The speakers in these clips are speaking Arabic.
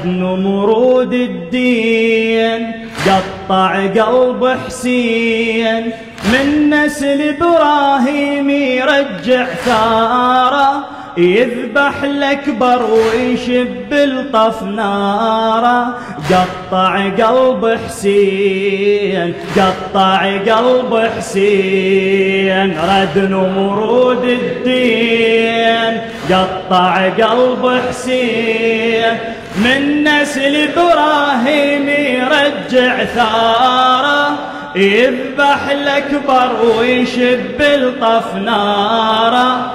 نمرود الدين قطع قلب حسين، من نسل ابراهيم يرجع ثاره، يذبح الأكبر ويشب الطف ناره. قطع قلب حسين، قطع قلب حسين، رد نمرود الدين قطع قلب حسين، من نسل ابراهيم يرجع ثاره، يذبح الأكبر ويشب الطف ناره.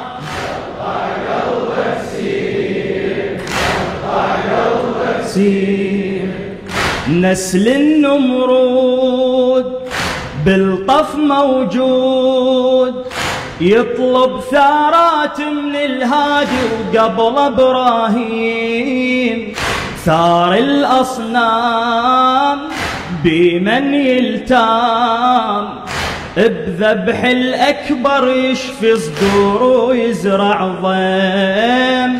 نسل النمرود بالطف موجود، يطلب ثارات من الهادي وقبل ابراهيم، ثار الاصنام بمن يلتام، بذبح الأكبر يشفي صدور ويزرع ضيم.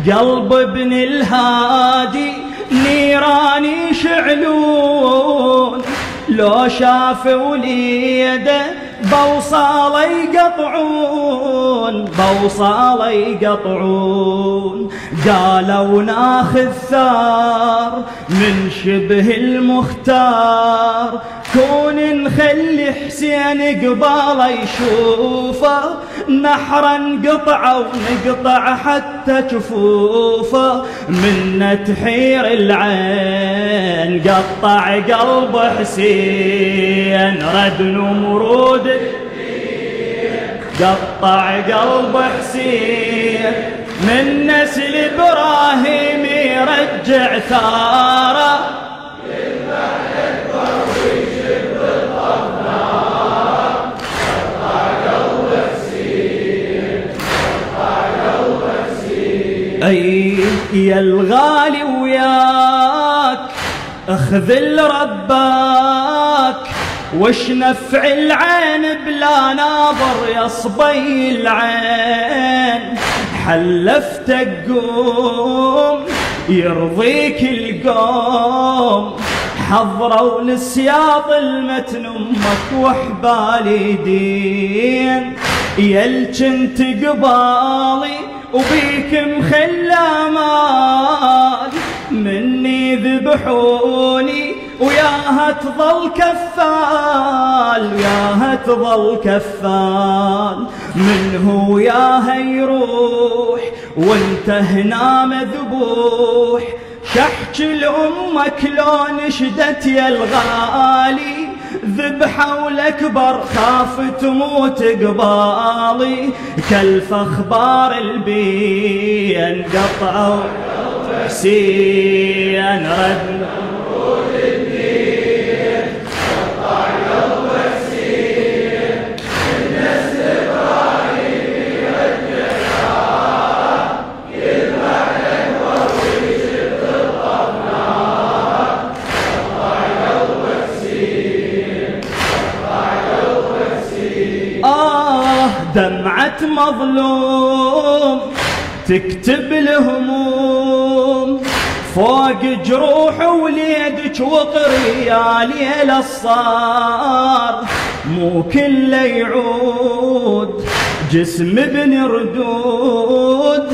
قلب ابن الهادي نيران يشعلون، لو شاف وليده بوصاله يقطعون، بوصاله يقطعون. قالوا ناخذ ثار من شبه المختار، كون نخلي حسين قباله يشوفه، نحرا نقطعه ونقطع حتى جفوفه، من تحير العين قطع قلب حسين، رد نمرود قطع قلب حسين، من نسل ابراهيم يرجع ثاره، أي يا الغالي وياك اخذ الرباك، وش نفع العين بلا ناظر يا صبي العين، حلفتك قوم يرضيك القوم، حضروا للسياط المتن امك وحبالي دين، يل جنت قبالي وبيك مخلى مال، مني ذبحوني وياها تظل كفال، وياها تظل كفال، من هو وياها يروح وانت هنا مذبوح، شحج لأمك لو نشدت يا الغالي، ذبحوا الأكبر خاف تموت قبالي، كلف أخبار البين قطعوا حسين، رد نمرود الدين قطع قلب حسين، من نسل إبراهيم يرجع ثاره، يذبح الأكبر ويشب الطف ناره. قطع قلب حسين، قطع قلب حسين، دمعة مظلوم تكتب الهموم، فوق جروح وليدك وقري يا ليل الصار، مو كله يعود جسم ابن ردود،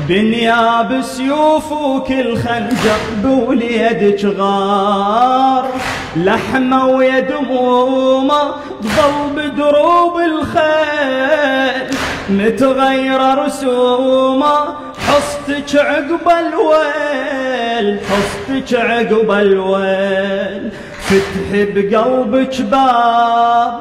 بنياب سيوف وكل خنجر بوليدك غار، لحمه ويدمومه ضل بدروب الخيل، متغيره رسومه حصتك عقب الويل، حصتك عقب الويل، فتح بقلبك باب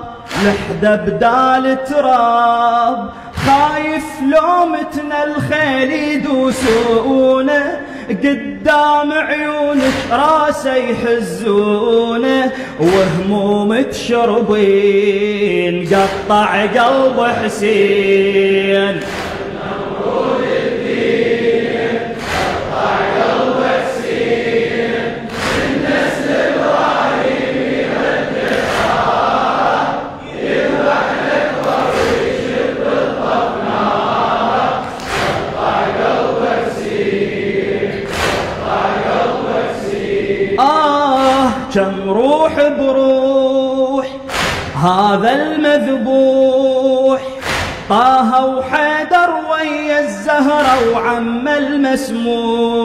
لحده بدال تراب، خايف لو متنا الخيل يدوسونه، قدام عيونك راسه يحزونه، وهموم تشربين قطع قلب حسين، كم روح بروح هذا المذبوح، طه وحيدر ويا الزهرة وعم المسموم،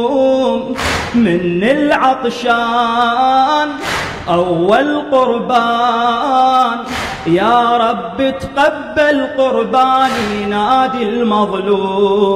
من العطشان أول قربان، يا رب تقبل قرباني، نادي المظلوم،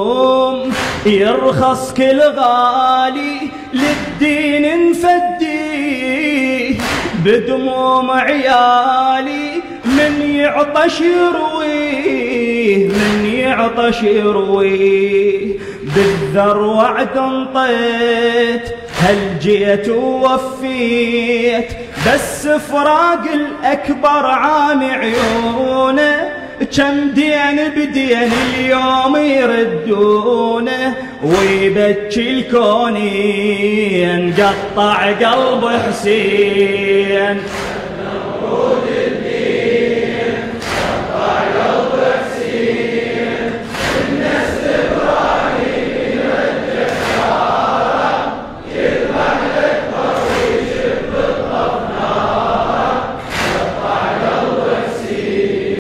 يرخص كل غالي للدين نفديه، بدموم عيالي من يعطش يرويه، من يعطش يرويه، بالذروع انطيت هل جيت ووفيت، بس فراق الأكبر عامي عيونه، كم دين بدين اليوم يردونه، ويبكي الكونين قطع قلب حسين.